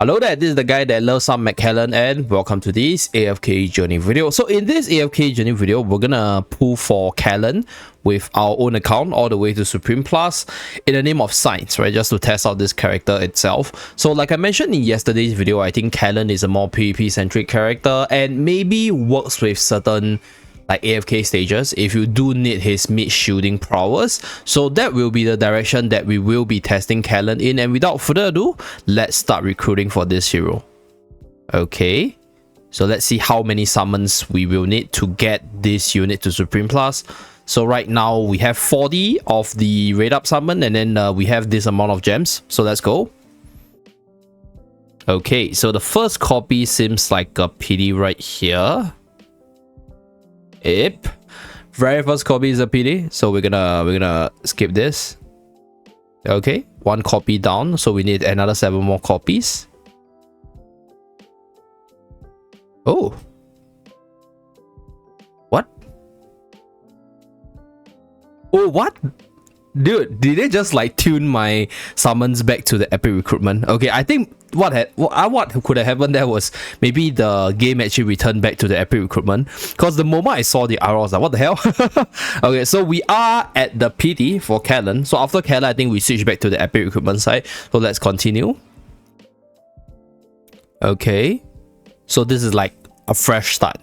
Hello there, this is the guy that loves some Callan and welcome to this AFK journey video. So in this AFK journey video, we're gonna pull for Callan with our own account all the way to Supreme Plus in the name of Science, right? Just to test out this character itself. So like I mentioned in yesterday's video, I think Callan is a more PvP centric character and maybe works with certain like AFK stages if you do need his mid shielding prowess. So that will be the direction that we will be testing Callan in, and without further ado, let's start recruiting for this hero. Okay, so let's see how many summons we will need to get this unit to Supreme Plus. So right now we have 40 of the raid up summon, and then we have this amount of gems, so let's go. Okay, so the first copy seems like a pity right here. Yep, very first copy is a PD, so we're gonna skip this. Okay, one copy down, so we need another 7 more copies. Oh, what? Oh, what? Dude, did they just like tune my summons back to the epic recruitment? Okay, I think what could have happened there was maybe the game actually returned back to the epic recruitment, because the moment I saw the arrow, I was like, what the hell? Okay, so we are at the PT for Callan. So after Callan, I think we switch back to the epic recruitment side. So let's continue. Okay, so this is like a fresh start.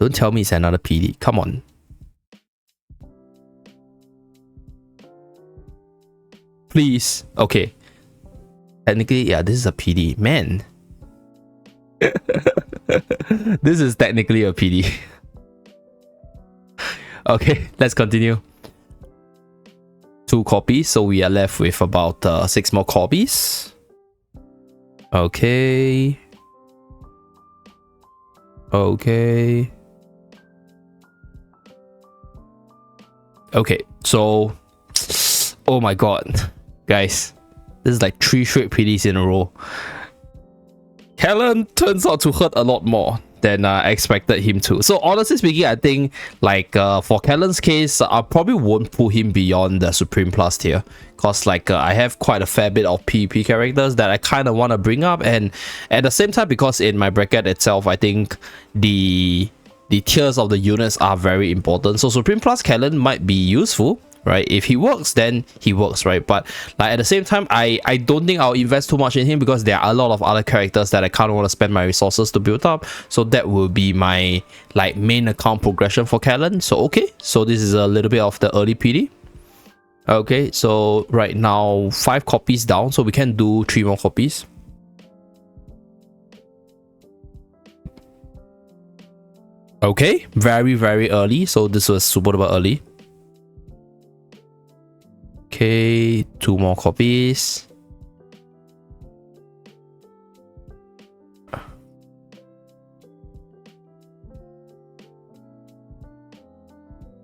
Don't tell me it's another PD. Come on. Please. Okay. Technically, yeah, this is a PD. Man. This is technically a PD. Okay, let's continue. 2 copies, so we are left with about 6 more copies. Okay. Okay. Okay, so... oh my god. Guys, this is like 3 straight PDs in a row. Callan turns out to hurt a lot more than I expected him to. So honestly speaking, I think like for Callan's case, I probably won't pull him beyond the Supreme Plus tier, because like I have quite a fair bit of PvP characters that I kind of want to bring up, and at the same time, because in my bracket itself, I think the tiers of the units are very important. So Supreme Plus Callan might be useful, right? If he works, then he works, right? But like at the same time, I don't think I'll invest too much in him, because there are a lot of other characters that I kind of want to spend my resources to build up. So that will be my like main account progression for Callan. So okay, so this is a little bit of the early PD. Okay, so right now 5 copies down, so we can do 3 more copies. Okay, very early, so this was super duper early. Okay, 2 more copies.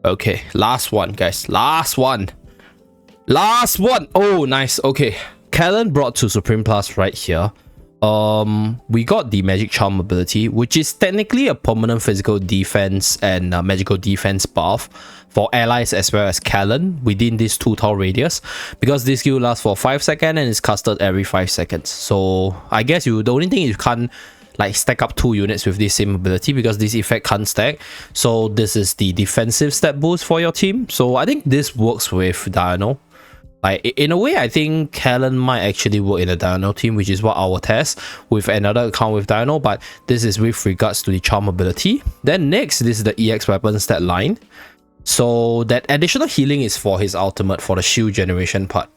Okay, last one, guys. Last one. Oh, nice. Okay, Callan brought to Supreme Plus right here. We got the Magic Charm ability, which is technically a permanent physical defense and magical defense buff for allies as well as Callan within this 2 tile radius, because this skill lasts for 5 seconds and is casted every 5 seconds. So I guess the only thing you can't like stack up 2 units with this same ability, because this effect can't stack. So this is the defensive stat boost for your team. So I think this works with Dino. Like in a way, I think Callan might actually work in a Dino team, which is what I will test with another account with Dino, but this is with regards to the charm ability. Then next, this is the EX weapon stat line. So that additional healing is for his ultimate, for the shield generation part.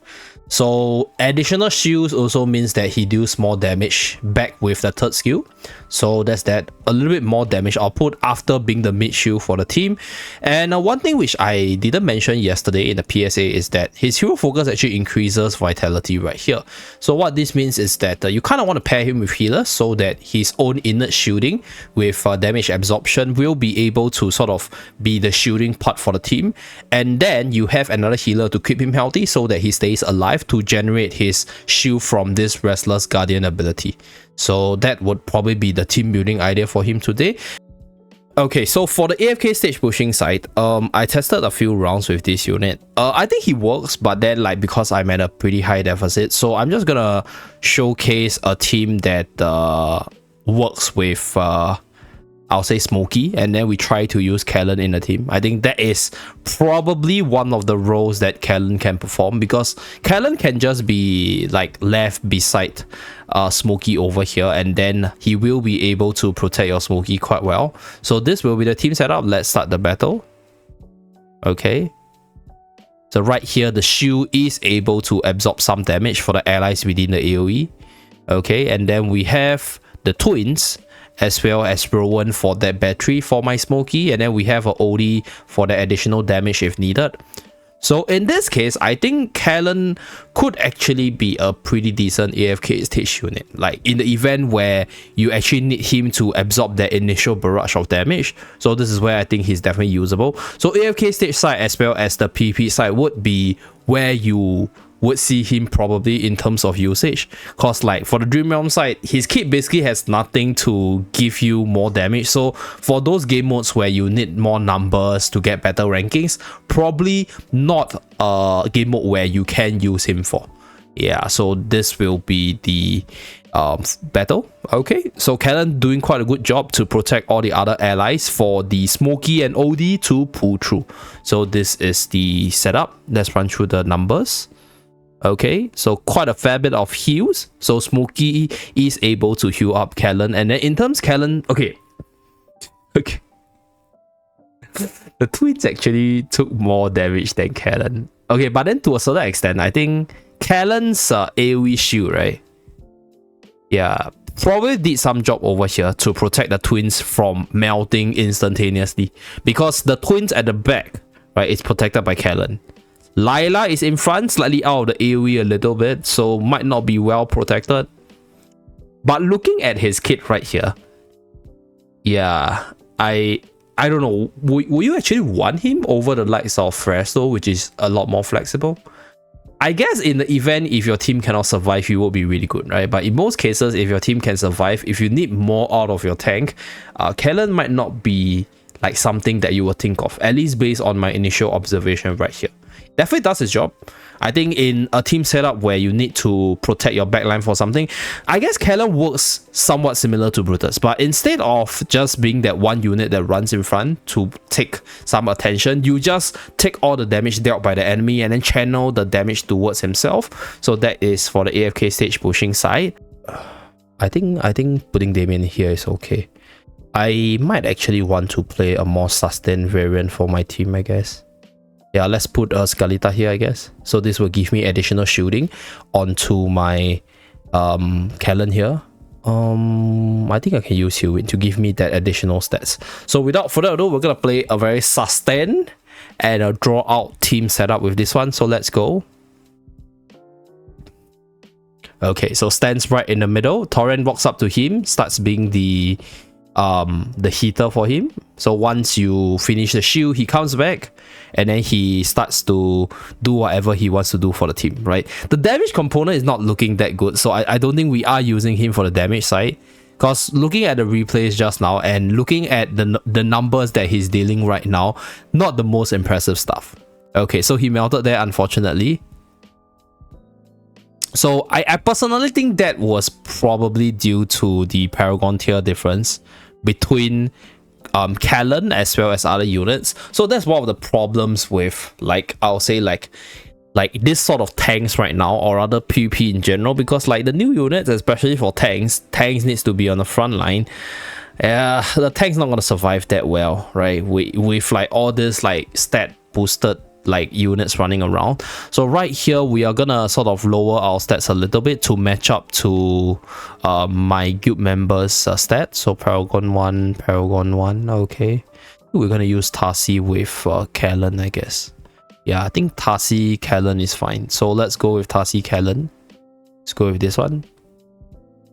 So additional shields also means that he deals more damage back with the 3rd skill. So that's that, a little bit more damage output after being the mid shield for the team. And one thing which I didn't mention yesterday in the PSA is that his hero focus actually increases vitality right here. So what this means is that you kind of want to pair him with healers, so that his own innate shielding with damage absorption will be able to sort of be the shielding part for the team. And then you have another healer to keep him healthy, so that he stays alive to generate his shield from this Restless Guardian ability. So that would probably be the team building idea for him today. Okay, so for the AFK stage pushing side, I tested a few rounds with this unit. I think he works, but then like because I'm at a pretty high deficit, so I'm just gonna showcase a team that works with I'll say Smokey, and then we try to use Callan in the team. I think that is probably one of the roles that Callan can perform, because Callan can just be like left beside Smokey over here, and then he will be able to protect your Smokey quite well. So this will be the team setup. Let's start the battle. Okay. So right here, the shield is able to absorb some damage for the allies within the AoE. Okay, and then we have the twins, as well as Rowan for that battery for my Smokey, and then we have a Odie for the additional damage if needed. So in this case, I think Callan could actually be a pretty decent AFK stage unit, like in the event where you actually need him to absorb that initial barrage of damage. So this is where I think he's definitely usable. So AFK stage side as well as the PP side would be where you would see him probably in terms of usage, because like for the Dream Realm side, his kit basically has nothing to give you more damage. So for those game modes where you need more numbers to get better rankings, probably not a game mode where you can use him for. Yeah, so this will be the battle. Okay, so Callan doing quite a good job to protect all the other allies for the Smokey and Odie to pull through. So this is the setup. Let's run through the numbers. Okay, so quite a fair bit of heals. So Smokey is able to heal up Callan, and then in terms Callan, okay, the twins actually took more damage than Callan. Okay, but then to a certain extent, I think Callan's AoE shield, right? Yeah, probably did some job over here to protect the twins from melting instantaneously, because the twins at the back, right, is protected by Callan. Lila is in front, slightly out of the AoE a little bit, so might not be well protected. But looking at his kit right here, yeah, I don't know. Will you actually want him over the likes of Fresto, which is a lot more flexible? I guess in the event if your team cannot survive, you will be really good, right? But in most cases, if your team can survive, if you need more out of your tank, Callan might not be like something that you would think of, at least based on my initial observation right here. Definitely does his job. I think in a team setup where you need to protect your backline for something, I guess Callan works somewhat similar to Brutus, but instead of just being that one unit that runs in front to take some attention, you just take all the damage dealt by the enemy and then channel the damage towards himself. So that is for the AFK stage pushing side. I think putting Damien here is okay. I might actually want to play a more sustained variant for my team, I guess. Yeah, let's put a Scalita here, I guess. So this will give me additional shielding onto my Callan here. I think I can use Healwind to give me that additional stats. So without further ado, we're gonna play a very sustained and a draw out team setup with this one. So let's go. Okay, so stands right in the middle. Torrent walks up to him, starts being the heater for him. So once you finish the shield, he comes back and then he starts to do whatever he wants to do for the team, right? The damage component is not looking that good, so I don't think we are using him for the damage side, because looking at the replays just now and looking at the numbers that he's dealing right now, not the most impressive stuff. Okay, so he melted there, unfortunately. So I personally think that was probably due to the Paragon tier difference between Callan as well as other units. So that's one of the problems with, like, I'll say like this sort of tanks right now, or rather PvP in general, because like the new units, especially for tanks needs to be on the front line. The tank's not going to survive that well, right? With like all this like stat boosted like units running around. So right here we are gonna sort of lower our stats a little bit to match up to my guild members stats. So Paragon 1, okay, we're gonna use Tarsi with Callan, I guess. Yeah, I think Tarsi Callan is fine, so let's go with Tarsi Callan. Let's go with this one.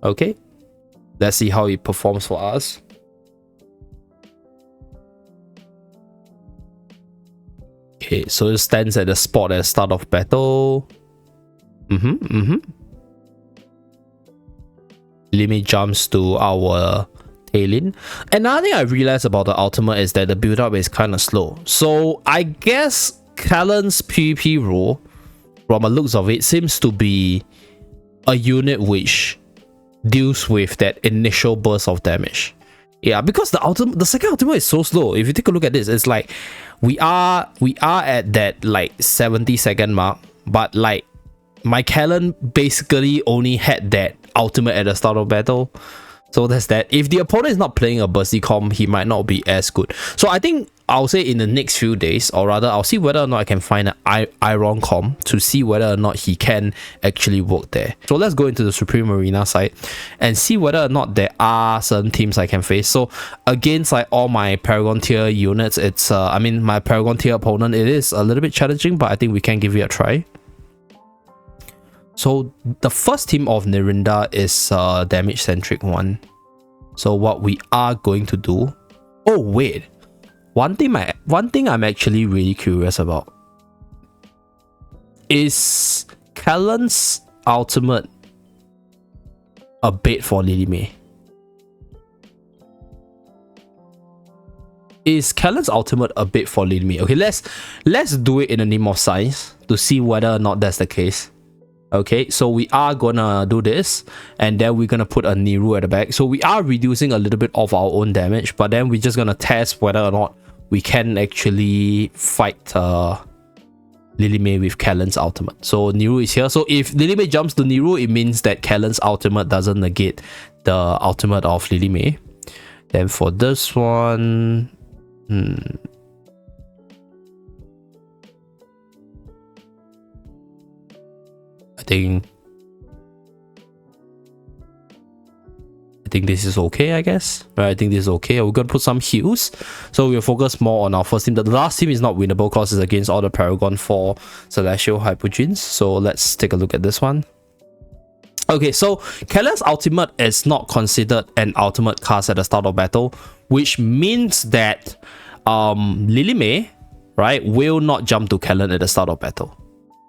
Okay, let's see how it performs for us. Okay, so it stands at the spot at the start of battle. Limit jumps to our Callan. Another thing I realized about the ultimate is that the build up is kind of slow. So I guess Callan's PvP role, from the looks of it, seems to be a unit which deals with that initial burst of damage. Yeah, because the second ultimate is so slow. If you take a look at this, it's like we are at that like 70-second mark, but like my Callan basically only had that ultimate at the start of battle. So that's that. If the opponent is not playing a bursty comp, he might not be as good. So I think I'll say in the next few days, or rather I'll see whether or not I can find an Iron comp to see whether or not he can actually work there. So let's go into the Supreme Arena side and see whether or not there are certain teams I can face. So against like all my Paragon tier units, it's I mean my Paragon tier opponent, it is a little bit challenging, but I think we can give it a try. So the first team of Nirinda is damage centric one. So what we are going to do, oh wait, one thing I'm actually really curious about is Callan's ultimate a bait for Lily May? Is Callan's ultimate a bait for Lily May? Okay, let's do it in the name of science to see whether or not that's the case. Okay, so we are gonna do this, and then we're gonna put a Niru at the back. So we are reducing a little bit of our own damage, but then we're just gonna test whether or not we can actually fight Lily May with Callan's ultimate. So Niru is here. So if Lily May jumps to Niru, it means that Callan's ultimate doesn't negate the ultimate of Lily May. Then for this one, I think this is okay, I guess. Right, I think this is okay. We're gonna put some heals. So we'll focus more on our first team. The last team is not winnable because it's against all the Paragon 4 Celestial Hypogenes. So let's take a look at this one. Okay, so Callan's ultimate is not considered an ultimate cast at the start of battle, which means that Lily May, right, will not jump to Callan at the start of battle.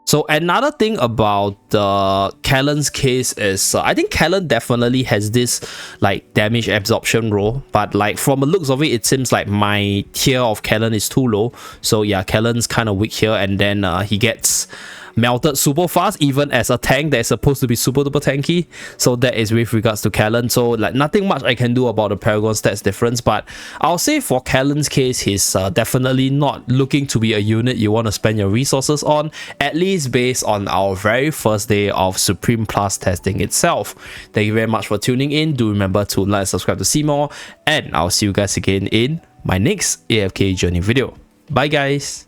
So another thing about Callan's case is I think Callan definitely has this like damage absorption role, but like from the looks of it, it seems like my tier of Callan is too low. So yeah, Callan's kind of weak here, and then he gets melted super fast even as a tank that is supposed to be super duper tanky. So that is with regards to Callan. So like nothing much I can do about the Paragon stats difference, but I'll say for Callan's case, he's definitely not looking to be a unit you want to spend your resources on, at least based on our very first day of Supreme Plus testing itself. Thank you very much for tuning in. Do remember to like and subscribe to see more, and I'll see you guys again in my next AFK journey video. Bye guys.